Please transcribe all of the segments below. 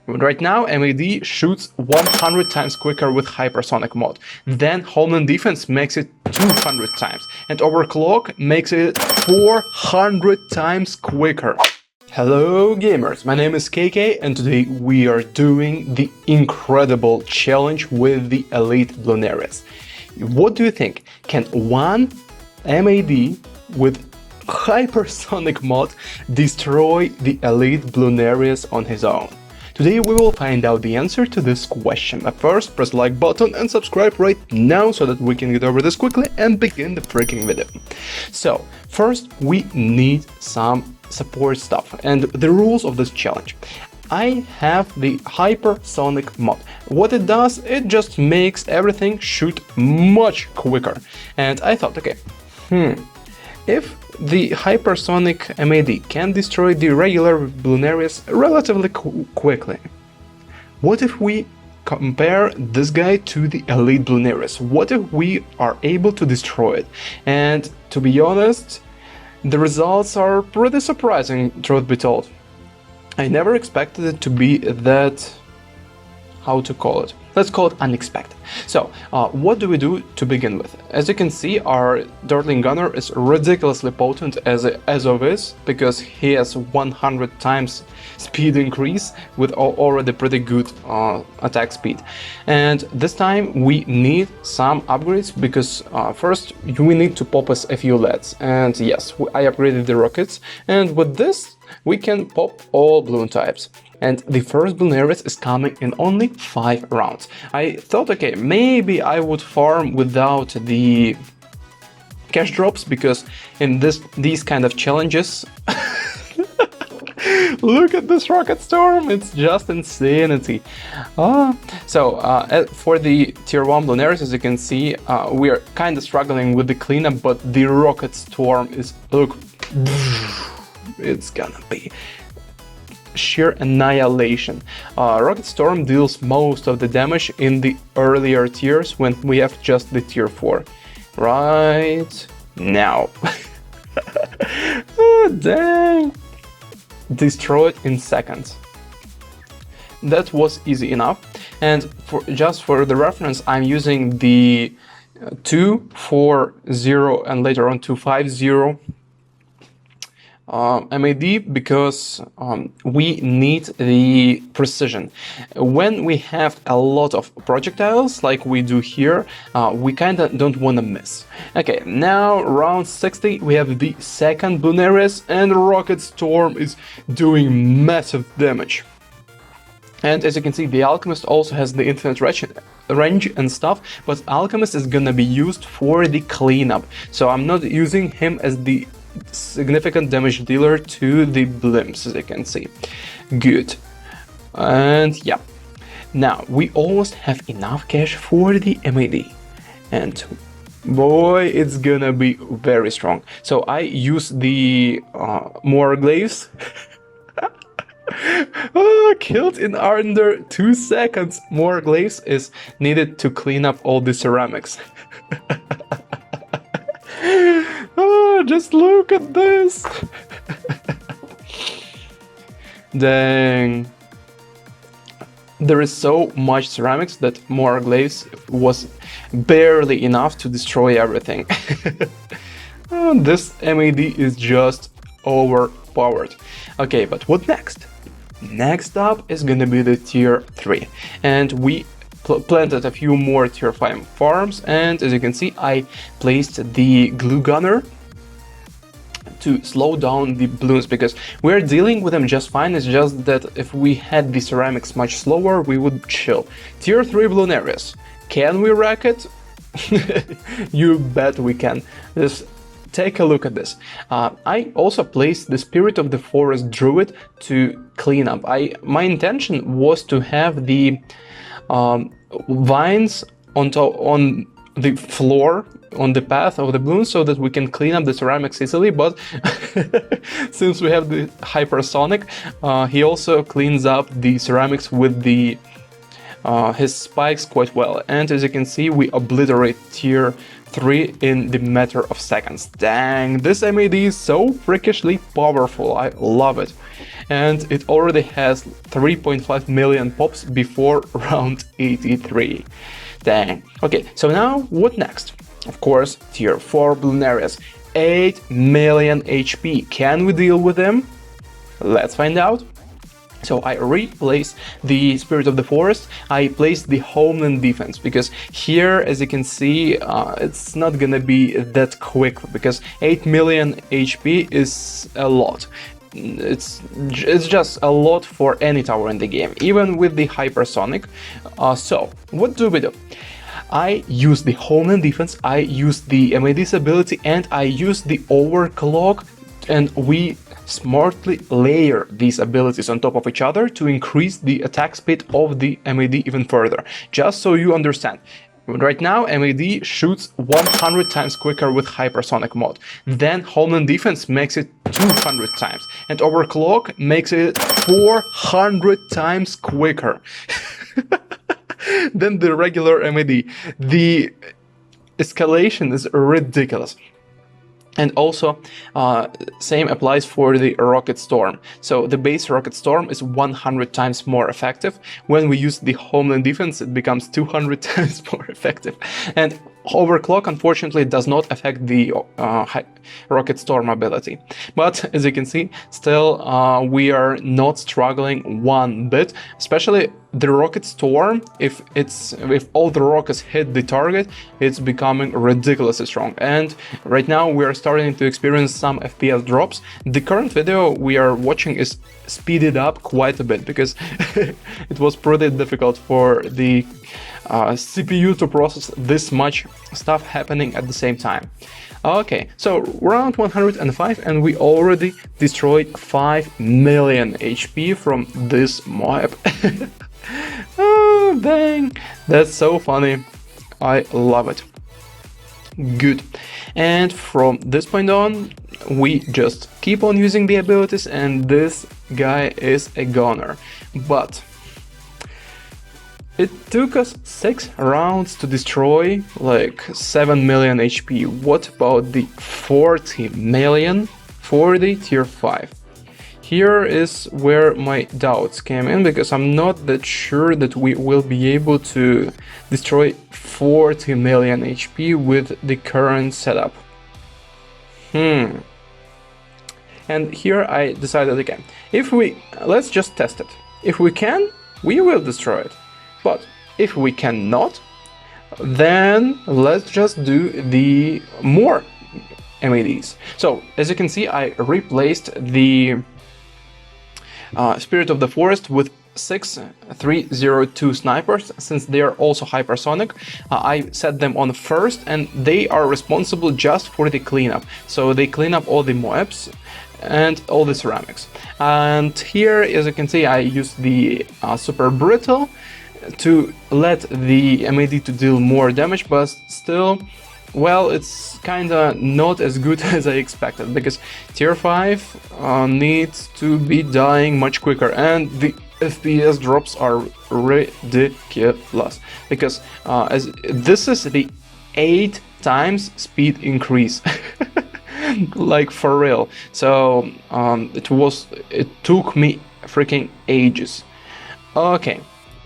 Right now, MAD shoots 100 times quicker with hypersonic mode. Then Homeland Defense makes it 200 times. And Overclock makes it 400 times quicker. Hello gamers, my name is KK and today we are doing the incredible challenge with the Elite Bloonarius. What do you think? Can one MAD with hypersonic mod destroy the Elite Bloonarius on his own? Today we will find out the answer to this question, but first press the like button and subscribe right now so that we can get over this quickly and begin the freaking video. So first we need some support stuff and the rules of this challenge. I have the hypersonic mod. What it does, it just makes everything shoot much quicker. And I thought, okay, if the hypersonic MAD can destroy the regular Bloonarius relatively quickly, what if we compare this guy to the Elite Bloonarius? What if we are able to destroy it? And to be honest, the results are pretty surprising, truth be told. I never expected it to be that, how to call it? Let's call it unexpected. So, what do we do to begin with? As you can see, our Dartling Gunner is ridiculously potent as is, because he has 100 times speed increase with already pretty good attack speed. And this time we need some upgrades, because first we need to pop us a few LEDs. And yes, I upgraded the rockets, and with this we can pop all balloon types. And the first Bloonarius is coming in only 5 rounds. I thought, okay, maybe I would farm without the cash drops, because in these kind of challenges look at this rocket storm, it's just insanity. So for the tier 1 Bloonarius, as you can see, we are kind of struggling with the cleanup, but the rocket storm is, look, it's gonna be sheer annihilation. Rocket Storm deals most of the damage in the earlier tiers when we have just the tier 4. Right now. Oh, dang. Destroyed in seconds. That was easy enough. And just for the reference, I'm using the 240 and later on 250 MAD, because we need the precision. When we have a lot of projectiles like we do here, we kinda don't wanna miss. Okay, now round 60, we have the second Bloonarius, and Rocket Storm is doing massive damage. And as you can see, the Alchemist also has the infinite range and stuff, but Alchemist is gonna be used for the cleanup, so I'm not using him as the significant damage dealer to the blimps, as you can see. Good. And yeah, now we almost have enough cash for the MAD, and boy, it's gonna be very strong. So I use the more glaives. Killed in under 2 seconds. More glaives is needed to clean up all the ceramics. Oh, just look at this. Dang. There is so much ceramics that more glaives was barely enough to destroy everything. Oh, this MAD is just overpowered. Okay, but what next? Next up is gonna be the tier 3, and we planted a few more tier 5 farms, and as you can see, I placed the glue gunner to slow down the balloons, because we're dealing with them just fine. It's just that if we had the ceramics much slower, we would chill. Tier 3 Bloonarius, can we wreck it? You bet we can. Just take a look at this. I also placed the Spirit of the Forest Druid to clean up. My intention was to have the vines on the floor, on the path of the balloon, so that we can clean up the ceramics easily, but since we have the hypersonic, he also cleans up the ceramics with the his spikes quite well. And as you can see, we obliterate tier 3 in the matter of seconds. Dang, this MAD is so freakishly powerful. I love it. And it already has 3.5 million pops before round 83. Dang. Okay, so now what next? Of course, tier 4 Bloonarius. 8 million HP. Can we deal with them? Let's find out. So I replaced the Spirit of the Forest, I placed the Homeland Defense, because here, as you can see, it's not gonna be that quick, because 8 million HP is a lot. It's just a lot for any tower in the game, even with the Hypersonic. So, what do we do? I use the Homeland Defense, I use the MAD's ability, and I use the Overclock, and we smartly layer these abilities on top of each other to increase the attack speed of the MAD even further. Just so you understand, right now MAD shoots 100 times quicker with Hypersonic mod, then Homeland Defense makes it 200 times, and Overclock makes it 400 times quicker than the regular MAD. The escalation is ridiculous. And also, same applies for the Rocket Storm. So the base Rocket Storm is 100 times more effective. When we use the Homeland Defense, it becomes 200 times more effective. And Overclock, unfortunately, does not affect the Rocket Storm ability. But as you can see, still we are not struggling one bit. Especially the Rocket Storm, if all the rockets hit the target, it's becoming ridiculously strong. And right now we are starting to experience some FPS drops. The current video we are watching is speeded up quite a bit, because it was pretty difficult for the CPU to process this much stuff happening at the same time. Okay, so round 105, and we already destroyed 5 million HP from this mob. Oh, dang, that's so funny. I love it. Good. And from this point on, we just keep on using the abilities, and this guy is a goner. But it took us 6 rounds to destroy like 7 million HP. What about the 40 million for the tier 5? Here is where my doubts came in, because I'm not that sure that we will be able to destroy 40 million HP with the current setup. And here I decided again, let's just test it. If we can, we will destroy it. But if we cannot, then let's just do the more MADs. So as you can see, I replaced the Spirit of the Forest with 6 302 snipers, since they are also hypersonic. I set them on first, and they are responsible just for the cleanup. So they clean up all the Moabs and all the ceramics. And here, as you can see, I used the Super Brittle to let the MAD to deal more damage, but still, well, it's kinda not as good as I expected, because tier 5 needs to be dying much quicker, and the FPS drops are ridiculous, because as this is the 8 times speed increase. Like for real. So it took me freaking ages. Okay.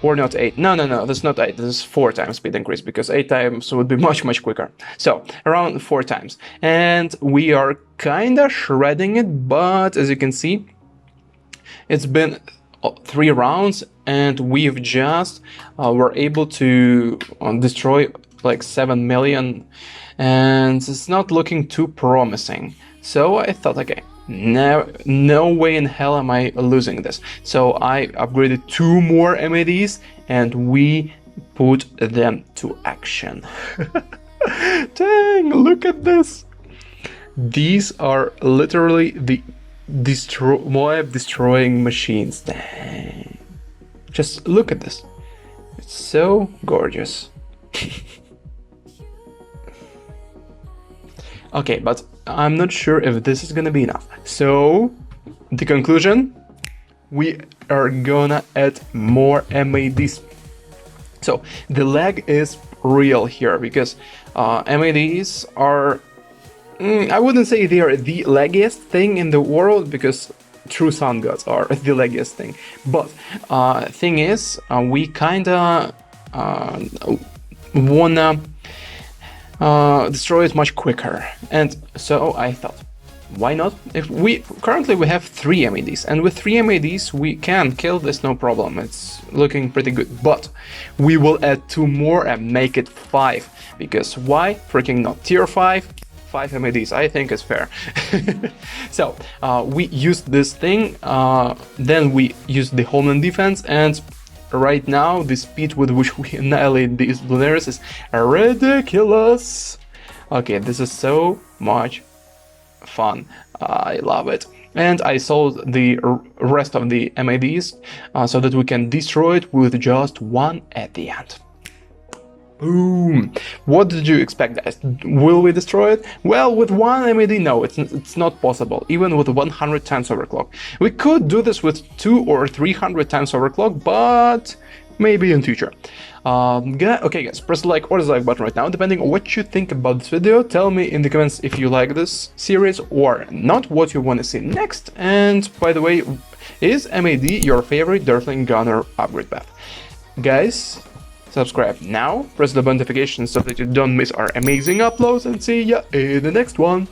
Or not 8. No, that's not 8. This is 4 times speed increase, because 8 times would be much quicker. So around 4 times. And we are kinda shredding it, but as you can see, it's been 3 rounds, and we've just were able to destroy like 7 million, and it's not looking too promising. So I thought, okay, no way in hell am I losing this. So I upgraded 2 more MADs, and we put them to action. Dang, look at this. These are literally the Moab destroying machines. Dang. Just look at this. It's so gorgeous. Okay, but I'm not sure if this is gonna be enough. So, the conclusion, we are gonna add more MADs. So the lag is real here because MADs are, I wouldn't say they are the laggiest thing in the world because true sound gods are the laggiest thing. But thing is, we kinda wanna destroy it much quicker, and so I thought, why not? If we currently we have 3 MADs, and with 3 MADs we can kill this no problem. It's looking pretty good, but we will add 2 more and make it 5, because why freaking not? Tier 5 MADs, I think is fair. So we used this thing, then we used the homeland defense, and right now the speed with which we annihilate these Bloonarius is ridiculous. Okay, this is so much fun. I love it. And I sold the rest of the MADs so that we can destroy it with just 1 at the end. Boom! What did you expect, guys? Will we destroy it? Well, with 1 MAD, no, it's not possible, even with 100 times overclock. We could do this with 200 or 300 times overclock, but maybe in future. Okay guys, press the like or dislike button right now, depending on what you think about this video. Tell me in the comments if you like this series or not, what you want to see next. And by the way, is MAD your favorite Dirtling Gunner upgrade path? Guys, subscribe now, press the notification so that you don't miss our amazing uploads, and see ya in the next one.